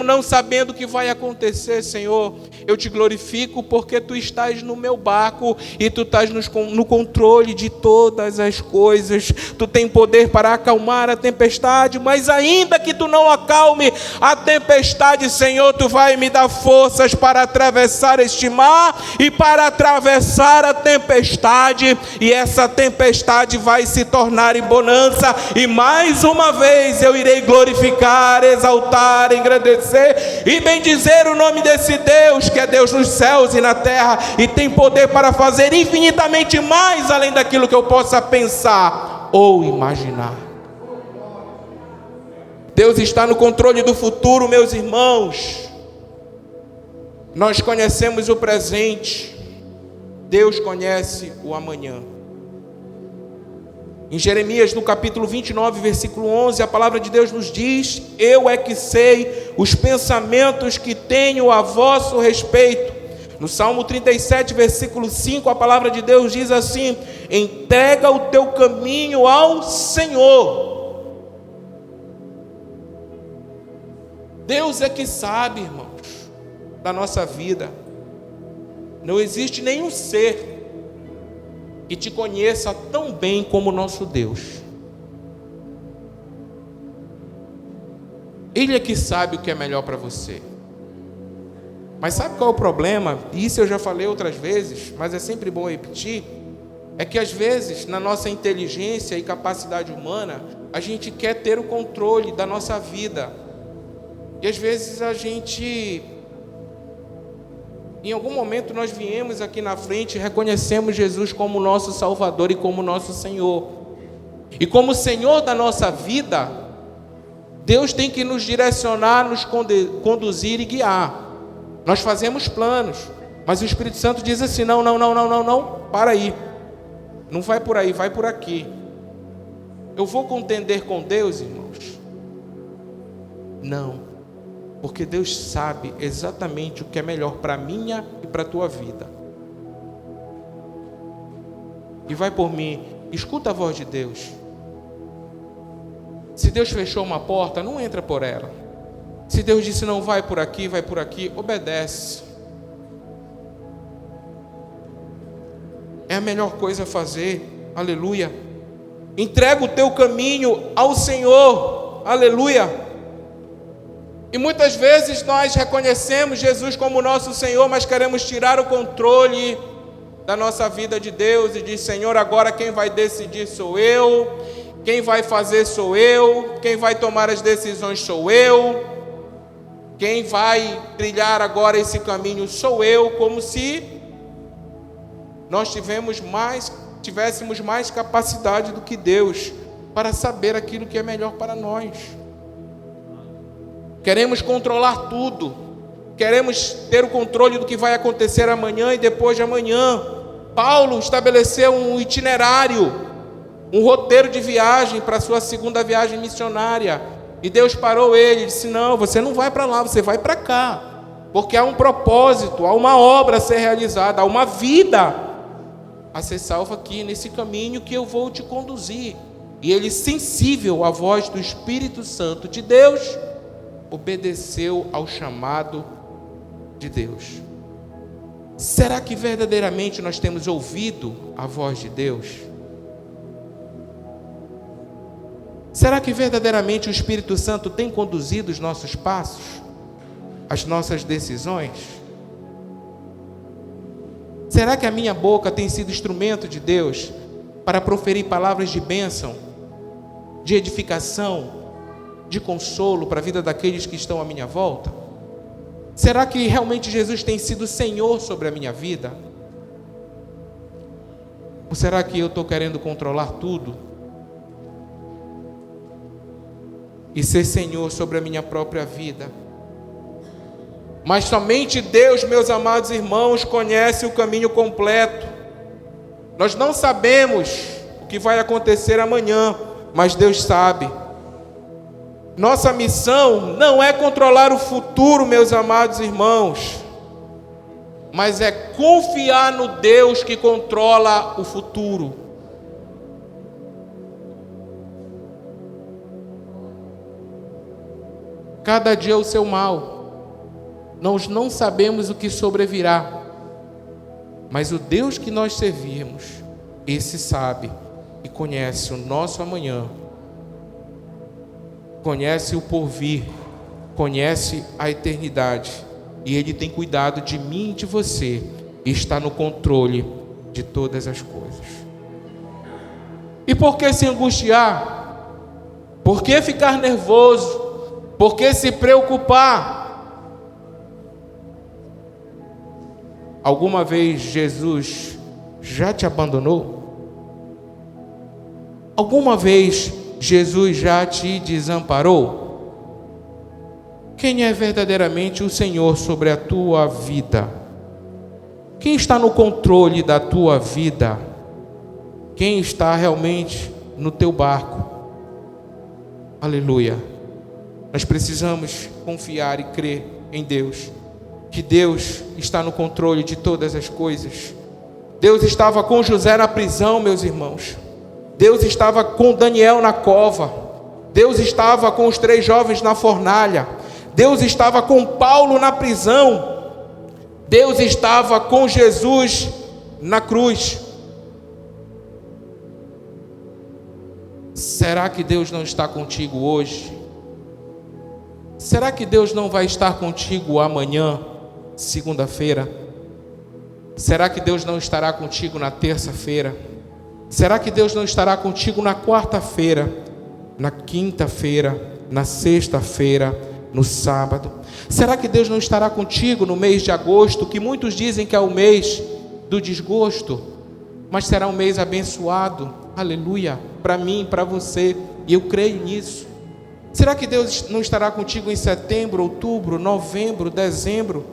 não sabendo o que vai acontecer, Senhor, eu te glorifico porque Tu estás no meu barco e Tu estás no controle de todas as coisas. Tu tem poder para acalmar a tempestade, mas ainda que Tu não acalme a tempestade, Senhor, Tu vai me dar forças para atravessar este mar e para atravessar a tempestade, e essa tempestade vai se tornar em bonança, e mais uma vez eu irei glorificar, exaltar, engrandecer e bendizer o nome desse Deus, que é Deus nos céus e na terra, e tem poder para fazer infinitamente mais além daquilo que eu possa pensar ou imaginar. Deus está no controle do futuro, meus irmãos. Nós conhecemos o presente, Deus conhece o amanhã. Em Jeremias, no capítulo 29, versículo 11, a palavra de Deus nos diz: eu é que sei os pensamentos que tenho a vosso respeito. No Salmo 37, versículo 5, a palavra de Deus diz assim: entrega o teu caminho ao Senhor. Deus é que sabe, irmãos, da nossa vida. Não existe nenhum ser que te conheça tão bem como o nosso Deus. Ele é que sabe o que é melhor para você. Mas sabe qual é o problema? E isso eu já falei outras vezes, mas é sempre bom repetir. É que às vezes, na nossa inteligência e capacidade humana, a gente quer ter o controle da nossa vida. E às vezes em algum momento nós viemos aqui na frente e reconhecemos Jesus como nosso Salvador e como nosso Senhor. E como Senhor da nossa vida, Deus tem que nos direcionar, nos conduzir e guiar. Nós fazemos planos, mas o Espírito Santo diz assim: não, para aí. Não vai por aí, vai por aqui. Eu vou contender com Deus, irmãos? Não. Porque Deus sabe exatamente o que é melhor para a minha e para a tua vida. E vai por mim, escuta a voz de Deus. Se Deus fechou uma porta, não entra por ela. Se Deus disse não vai por aqui, obedece. É a melhor coisa a fazer, aleluia. Entrega o teu caminho ao Senhor, aleluia. E muitas vezes nós reconhecemos Jesus como nosso Senhor, mas queremos tirar o controle da nossa vida de Deus e diz: Senhor, agora quem vai decidir sou eu, quem vai fazer sou eu, quem vai tomar as decisões sou eu, quem vai trilhar agora esse caminho sou eu, como se nós tivéssemos mais capacidade do que Deus para saber aquilo que é melhor para nós. Queremos controlar tudo. Queremos ter o controle do que vai acontecer amanhã e depois de amanhã. Paulo estabeleceu um itinerário, um roteiro de viagem para a sua segunda viagem missionária. E Deus parou ele e disse: não, você não vai para lá, você vai para cá. Porque há um propósito, há uma obra a ser realizada, há uma vida a ser salva aqui nesse caminho que eu vou te conduzir. E ele, sensível à voz do Espírito Santo de Deus, obedeceu ao chamado de Deus. Será que verdadeiramente nós temos ouvido a voz de Deus? Será que verdadeiramente o Espírito Santo tem conduzido os nossos passos, as nossas decisões? Será que a minha boca tem sido instrumento de Deus para proferir palavras de bênção, de edificação, de consolo para a vida daqueles que estão à minha volta? Será que realmente Jesus tem sido Senhor sobre a minha vida? Ou será que eu estou querendo controlar tudo e ser Senhor sobre a minha própria vida? Mas somente Deus, meus amados irmãos, conhece o caminho completo. Nós não sabemos o que vai acontecer amanhã, mas Deus sabe. Nossa missão não é controlar o futuro, meus amados irmãos, mas é confiar no Deus que controla o futuro. Cada dia é o seu mal. Nós não sabemos o que sobrevirá, mas o Deus que nós servimos, esse sabe e conhece o nosso amanhã, conhece o porvir, conhece a eternidade, e Ele tem cuidado de mim e de você, e está no controle de todas as coisas. E por que se angustiar? Por que ficar nervoso? Por que se preocupar? Alguma vez Jesus já te abandonou? Alguma vez Jesus já te desamparou? Quem é verdadeiramente o Senhor sobre a tua vida? Quem está no controle da tua vida? Quem está realmente no teu barco? Aleluia. Nós precisamos confiar e crer em Deus, que Deus está no controle de todas as coisas. Deus estava com José na prisão, meus irmãos. Deus estava com Daniel na cova. Deus estava com os 3 jovens na fornalha. Deus estava com Paulo na prisão. Deus estava com Jesus na cruz. Será que Deus não está contigo hoje? Será que Deus não vai estar contigo amanhã, segunda-feira? Será que Deus não estará contigo na terça-feira? Será que Deus não estará contigo na quarta-feira, na quinta-feira, na sexta-feira, no sábado? Será que Deus não estará contigo no mês de agosto, que muitos dizem que é o mês do desgosto, mas será um mês abençoado, aleluia, para mim, para você, e eu creio nisso. Será que Deus não estará contigo em setembro, outubro, novembro, dezembro?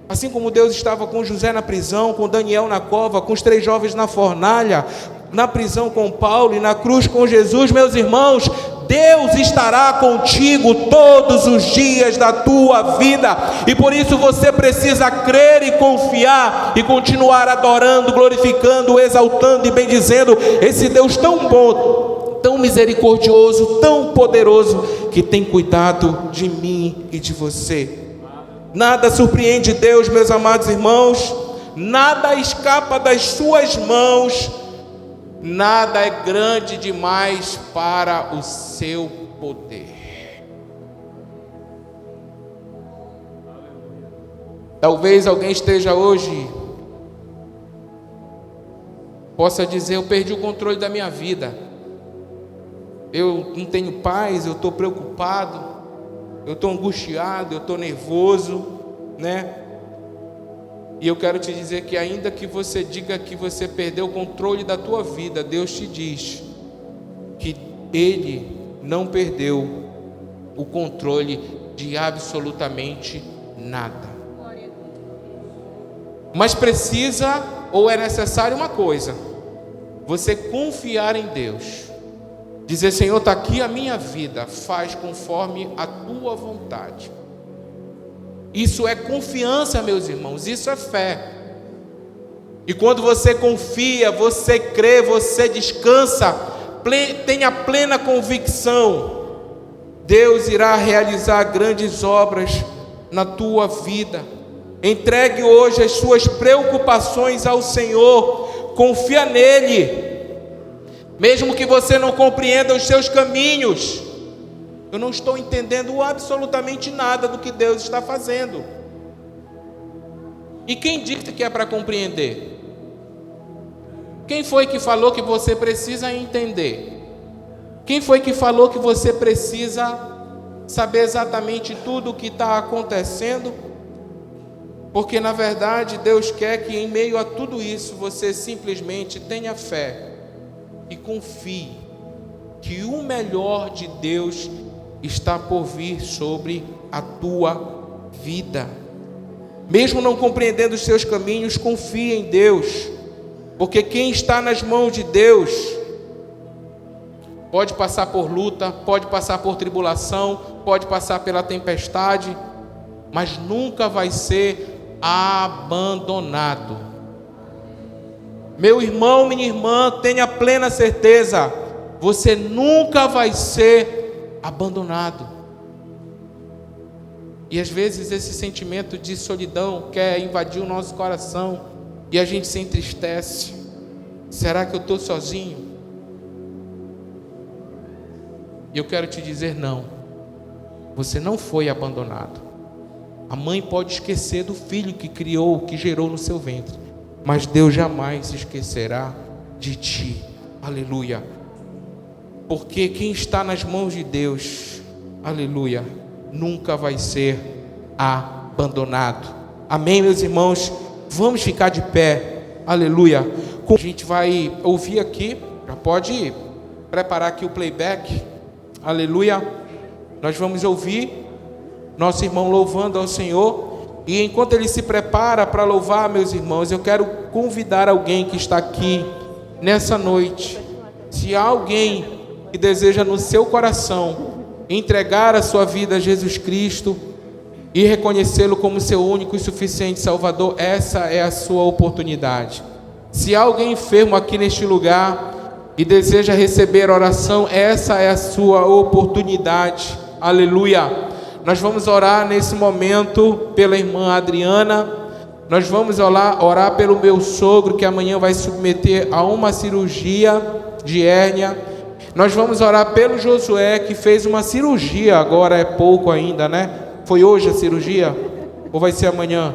Assim como Deus estava com José na prisão, com Daniel na cova, com os 3 jovens na fornalha, na prisão com Paulo e na cruz com Jesus, meus irmãos, Deus estará contigo todos os dias da tua vida, e por isso você precisa crer e confiar, e continuar adorando, glorificando, exaltando e bendizendo esse Deus tão bom, tão misericordioso, tão poderoso, que tem cuidado de mim e de você. Nada surpreende Deus, meus amados irmãos, nada escapa das suas mãos, nada é grande demais para o seu poder. Talvez alguém esteja hoje, possa dizer: eu perdi o controle da minha vida, eu não tenho paz, eu estou preocupado, eu estou angustiado, eu estou nervoso, né? E eu quero te dizer que ainda que você diga que você perdeu o controle da tua vida, Deus te diz que Ele não perdeu o controle de absolutamente nada. Mas precisa, ou é necessário uma coisa: você confiar em Deus. Dizer: Senhor, está aqui a minha vida, faz conforme a tua vontade. Isso é confiança, meus irmãos, isso é fé. E quando você confia, você crê, você descansa, tenha plena convicção, Deus irá realizar grandes obras na tua vida. Entregue hoje as suas preocupações ao Senhor, confia nele. Mesmo que você não compreenda os seus caminhos, eu não estou entendendo absolutamente nada do que Deus está fazendo. E quem disse que é para compreender? Quem foi que falou que você precisa entender? Quem foi que falou que você precisa saber exatamente tudo o que está acontecendo? Porque na verdade Deus quer que em meio a tudo isso você simplesmente tenha fé e confie que o melhor de Deus está por vir sobre a tua vida. Mesmo não compreendendo os seus caminhos, confie em Deus, porque quem está nas mãos de Deus pode passar por luta, pode passar por tribulação, pode passar pela tempestade, mas nunca vai ser abandonado. Meu irmão, minha irmã, tenha plena certeza, você nunca vai ser abandonado. E às vezes esse sentimento de solidão quer invadir o nosso coração e a gente se entristece. Será que eu estou sozinho? E eu quero te dizer, não, você não foi abandonado. A mãe pode esquecer do filho que criou, que gerou no seu ventre, mas Deus jamais se esquecerá de ti. Aleluia. Porque quem está nas mãos de Deus, aleluia, nunca vai ser abandonado. Amém, meus irmãos? Vamos ficar de pé. Aleluia. A gente vai ouvir aqui, já pode preparar aqui o playback. Aleluia. Nós vamos ouvir nosso irmão louvando ao Senhor. E enquanto ele se prepara para louvar, meus irmãos, eu quero convidar alguém que está aqui nessa noite. Se há alguém que deseja no seu coração entregar a sua vida a Jesus Cristo e reconhecê-lo como seu único e suficiente Salvador, essa é a sua oportunidade. Se há alguém enfermo aqui neste lugar e deseja receber oração, essa é a sua oportunidade. Aleluia. Nós vamos orar nesse momento pela irmã Adriana. Nós vamos orar pelo meu sogro, que amanhã vai se submeter a uma cirurgia de hérnia. Nós vamos orar pelo Josué, que fez uma cirurgia, agora é pouco ainda, né? Foi hoje a cirurgia? Ou vai ser amanhã?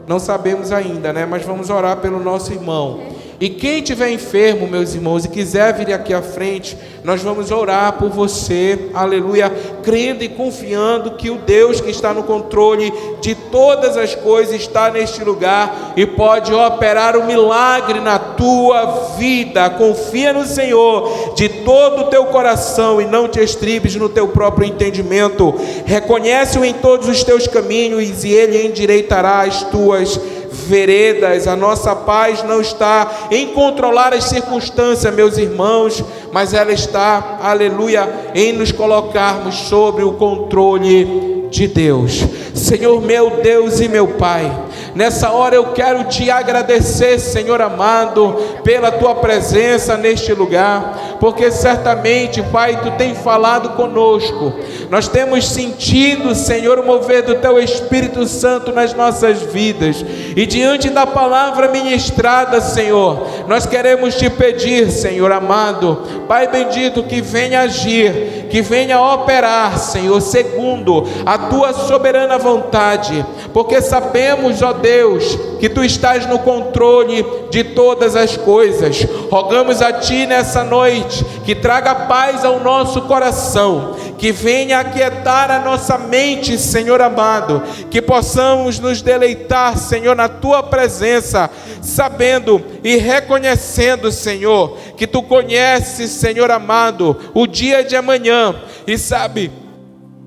Não sabemos ainda, né? Mas vamos orar pelo nosso irmão. E quem estiver enfermo, meus irmãos, e quiser vir aqui à frente, nós vamos orar por você, aleluia, crendo e confiando que o Deus que está no controle de todas as coisas está neste lugar e pode operar um milagre na tua vida. Confia no Senhor de todo o teu coração e não te estribes no teu próprio entendimento. Reconhece-o em todos os teus caminhos e Ele endireitará as tuas veredas. A nossa paz não está em controlar as circunstâncias, meus irmãos, mas ela está, aleluia, em nos colocarmos sobre o controle de Deus. Senhor meu Deus e meu Pai, nessa hora eu quero te agradecer, Senhor amado, pela tua presença neste lugar, porque certamente, Pai, tu tem falado conosco. Nós temos sentido, Senhor, o mover do teu Espírito Santo nas nossas vidas. E diante da palavra ministrada, Senhor, nós queremos te pedir, Senhor amado, Pai bendito, que venha agir, que venha operar, Senhor, segundo a tua soberana vontade, porque sabemos, ó Deus, que tu estás no controle de todas as coisas. Rogamos a ti nessa noite que traga paz ao nosso coração, que venha aquietar a nossa mente, Senhor amado, que possamos nos deleitar, Senhor, na tua presença, sabendo e reconhecendo, Senhor, que tu conheces, Senhor amado, o dia de amanhã e sabe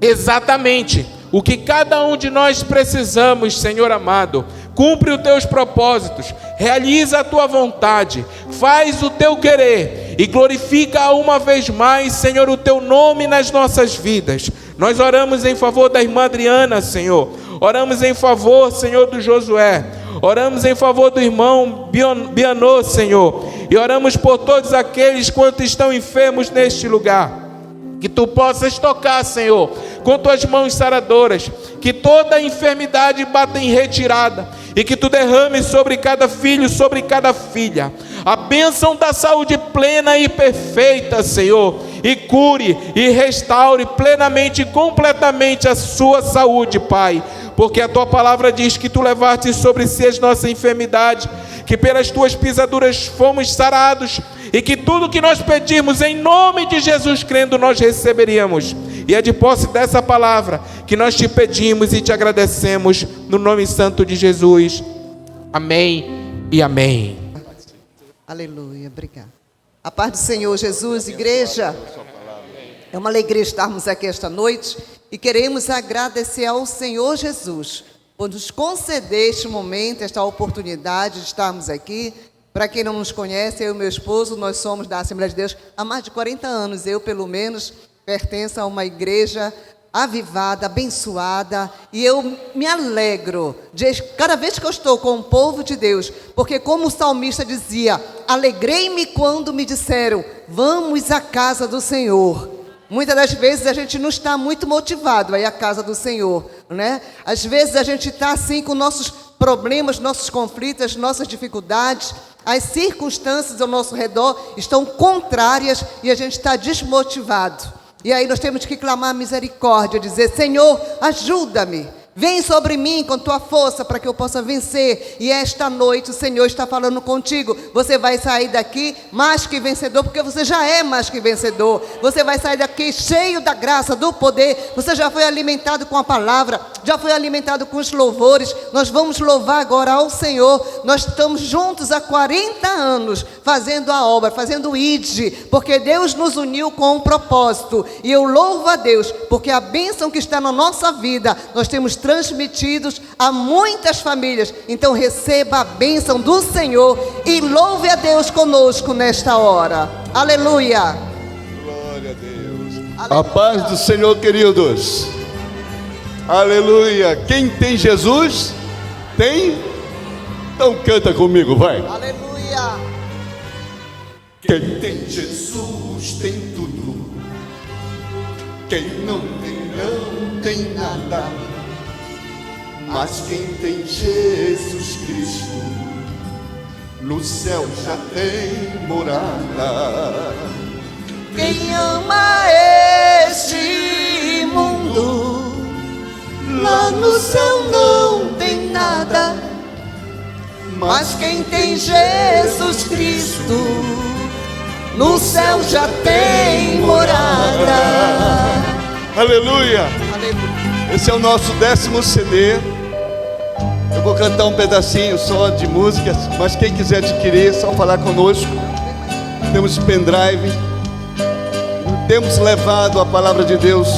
exatamente o que cada um de nós precisamos, Senhor amado. Cumpre os teus propósitos, realiza a tua vontade, faz o teu querer e glorifica uma vez mais, Senhor, o teu nome nas nossas vidas. Nós oramos em favor da irmã Adriana, Senhor, oramos em favor, Senhor, do Josué, oramos em favor do irmão Bianô, Senhor, e oramos por todos aqueles quanto estão enfermos neste lugar. Que tu possas tocar, Senhor, com tuas mãos saradoras, que toda enfermidade bata em retirada, e que tu derrame sobre cada filho, sobre cada filha, a bênção da saúde plena e perfeita, Senhor, e cure e restaure plenamente e completamente a sua saúde, Pai. Porque a tua palavra diz que tu levaste sobre si as nossas enfermidades, que pelas tuas pisaduras fomos sarados, e que tudo que nós pedirmos em nome de Jesus, crendo, nós receberíamos. E é de posse dessa palavra que nós te pedimos e te agradecemos, no nome santo de Jesus. Amém e amém. Aleluia, obrigado. A paz do Senhor Jesus, igreja. É uma alegria estarmos aqui esta noite e queremos agradecer ao Senhor Jesus por nos conceder este momento, esta oportunidade de estarmos aqui. Para quem não nos conhece, eu e meu esposo, nós somos da Assembleia de Deus há mais de 40 anos. Eu, pelo menos, pertenço a uma igreja avivada, abençoada, e eu me alegro cada vez que eu estou com o povo de Deus, porque como o salmista dizia, alegrei-me quando me disseram, vamos à casa do Senhor. Muitas das vezes a gente não está muito motivado a ir à casa do Senhor, né? Às vezes a gente está assim com nossos problemas, nossos conflitos, nossas dificuldades, as circunstâncias ao nosso redor estão contrárias e a gente está desmotivado. E aí nós temos que clamar misericórdia, dizer, Senhor, ajuda-me. Vem sobre mim com tua força para que eu possa vencer. E esta noite o Senhor está falando contigo. Você vai sair daqui mais que vencedor, porque você já é mais que vencedor. Você vai sair daqui cheio da graça, do poder. Você já foi alimentado com a palavra, já foi alimentado com os louvores. Nós vamos louvar agora ao Senhor. Nós estamos juntos há 40 anos fazendo a obra, fazendo o ID, porque Deus nos uniu com um propósito. E eu louvo a Deus, porque a bênção que está na nossa vida, nós temos transmitidos a muitas famílias. Então receba a bênção do Senhor e louve a Deus conosco nesta hora. Aleluia. Glória a Deus. Aleluia. A paz do Senhor, queridos. Aleluia. Quem tem Jesus, tem? Então canta comigo, vai. Aleluia. Quem tem Jesus tem tudo. Quem não tem nada. Mas quem tem Jesus Cristo, no céu já tem morada. Quem ama este mundo, lá no céu não tem nada. Mas quem tem Jesus Cristo, no céu já tem morada. Aleluia! Aleluia. Esse é o nosso 10º CD. Eu vou cantar um pedacinho só de música, mas quem quiser adquirir, é só falar conosco. Temos pendrive. Temos levado a palavra de Deus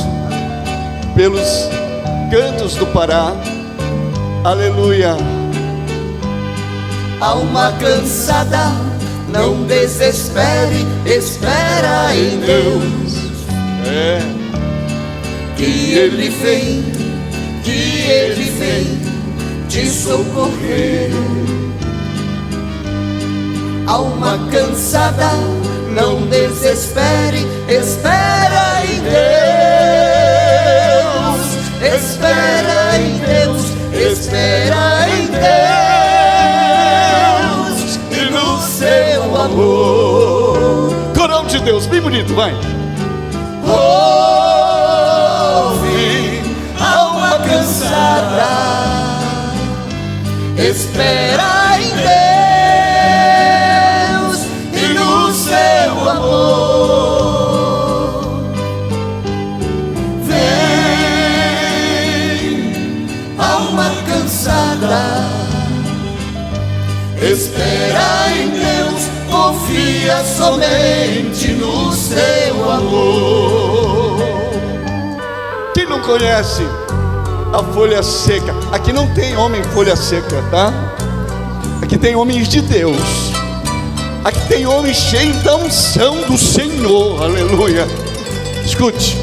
pelos cantos do Pará. Aleluia. Alma cansada, não desespere, espera em Deus. Que Ele vem te socorrer. Alma cansada, não desespere, espera em Deus. Espera em Deus, espera em Deus e no seu amor. Coral de Deus, bem bonito, vai. Ouve, alma cansada, espera em Deus e no seu amor. Vem, alma cansada, espera em Deus, confia somente no seu amor. Quem não conhece a folha seca? Aqui não tem homem folha seca, tá? Aqui tem homens de Deus. Aqui tem homens cheios da unção do Senhor. Aleluia. Escute.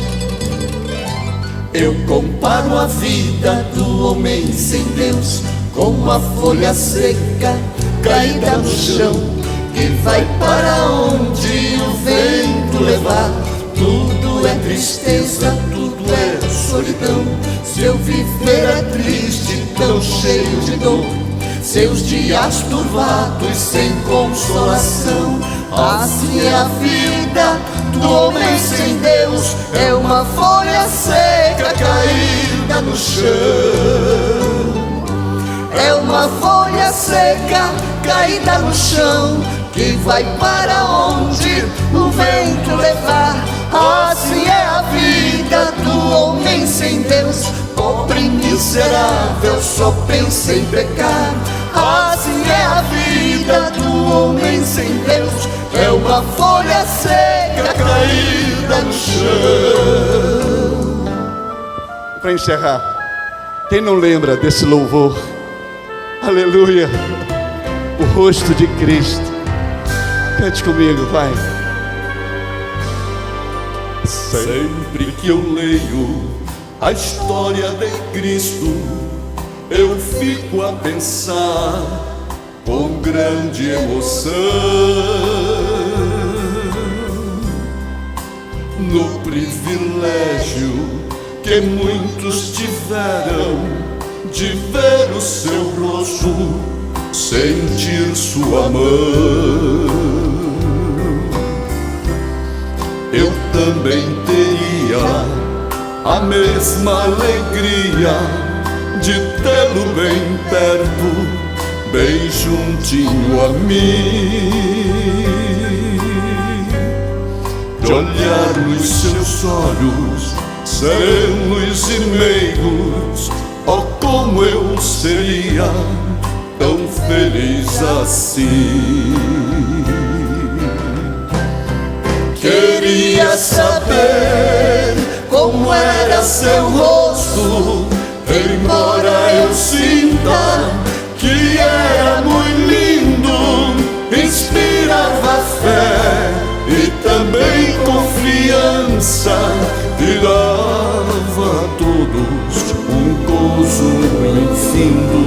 Eu comparo a vida do homem sem Deus com uma folha seca caída no chão, que vai para onde o vento levar. Tudo é tristeza, tudo é solidão. Seu viver é triste, tão cheio de dor. Seus dias turvados sem consolação. Assim é a vida do homem sem Deus, é uma folha seca caída no chão. É uma folha seca caída no chão, que vai para onde o vento levar. Assim é a vida do homem sem Deus, pobre e miserável, só pensa em pecar. Assim é a vida do homem sem Deus, é uma folha seca caída no chão. Para encerrar, quem não lembra desse louvor? Aleluia, o rosto de Cristo. Cante comigo, vai. Sempre que eu leio a história de Cristo, eu fico a pensar com grande emoção no privilégio que muitos tiveram de ver o seu rosto, sentir sua mão. Eu também teria a mesma alegria de tê-lo bem perto, bem juntinho a mim, de olhar nos seus olhos serenos e meigos. Oh, como eu seria tão feliz assim. Queria saber como era seu rosto, embora eu sinta que era muito lindo. Inspirava fé e também confiança, e dava a todos um gozo infindo.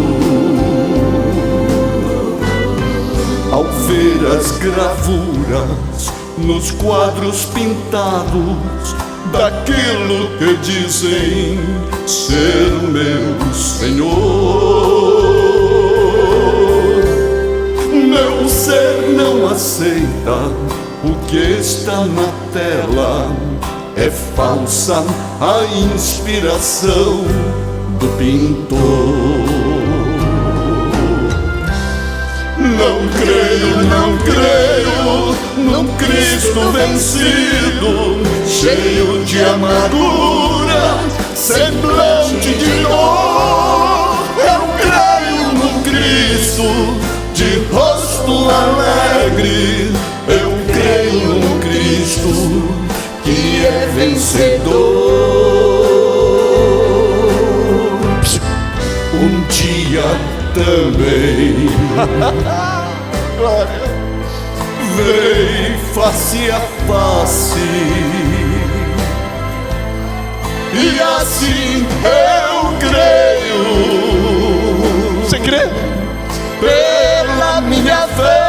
Ao ver as gravuras nos quadros pintados daquilo que dizem ser o meu Senhor, meu ser não aceita o que está na tela. É falsa a inspiração do pintor. Não creio num Cristo vencido, cheio de amargura, semblante de dor. Eu creio num Cristo de rosto alegre. Eu creio num Cristo que é vencedor. Um dia também verei face a face, e assim eu creio. Você crê? Pela minha fé.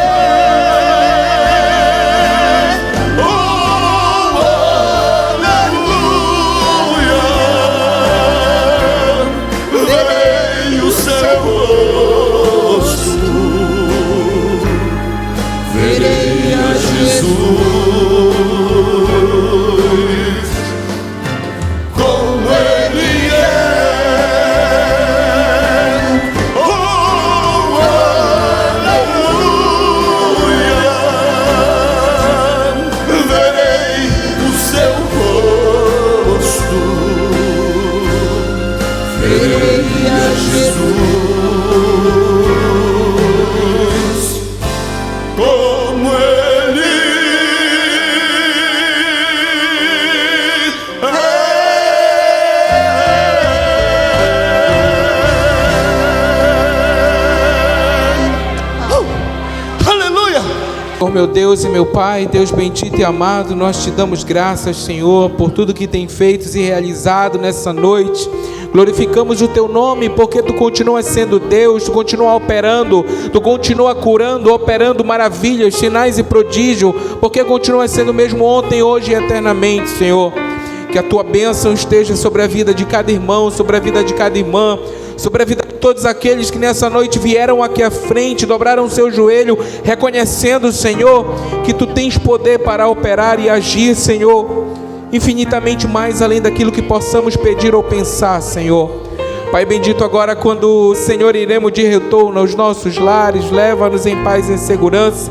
Meu Deus e meu Pai, Deus bendito e amado, nós te damos graças, Senhor, por tudo que tem feito e realizado nessa noite. Glorificamos o teu nome, porque tu continuas sendo Deus, tu continua operando, tu continua curando, operando maravilhas, sinais e prodígios, porque continua sendo mesmo ontem, hoje e eternamente, Senhor. Que a tua bênção esteja sobre a vida de cada irmão, sobre a vida de cada irmã, sobre a vida de todos aqueles que nessa noite vieram aqui à frente, dobraram o seu joelho, reconhecendo, Senhor, que tu tens poder para operar e agir, Senhor, infinitamente mais além daquilo que possamos pedir ou pensar, Senhor. Pai bendito, agora quando, Senhor, iremos de retorno aos nossos lares, leva-nos em paz e em segurança,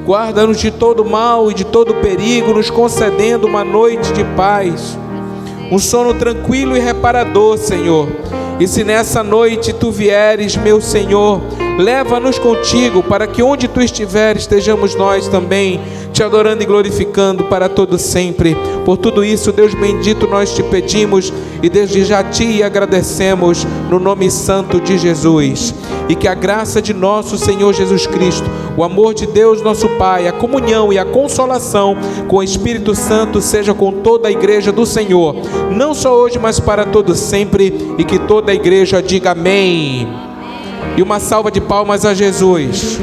guarda-nos de todo mal e de todo perigo, nos concedendo uma noite de paz, um sono tranquilo e reparador, Senhor. E se nessa noite tu vieres, meu Senhor, leva-nos contigo, para que onde tu estiveres, estejamos nós também, te adorando e glorificando para todo sempre. Por tudo isso, Deus bendito, nós te pedimos e desde já te agradecemos, no nome santo de Jesus. E que a graça de nosso Senhor Jesus Cristo, o amor de Deus nosso Pai, a comunhão e a consolação com o Espírito Santo seja com toda a igreja do Senhor, não só hoje, mas para todo sempre, e que toda a igreja diga amém. E uma salva de palmas a Jesus.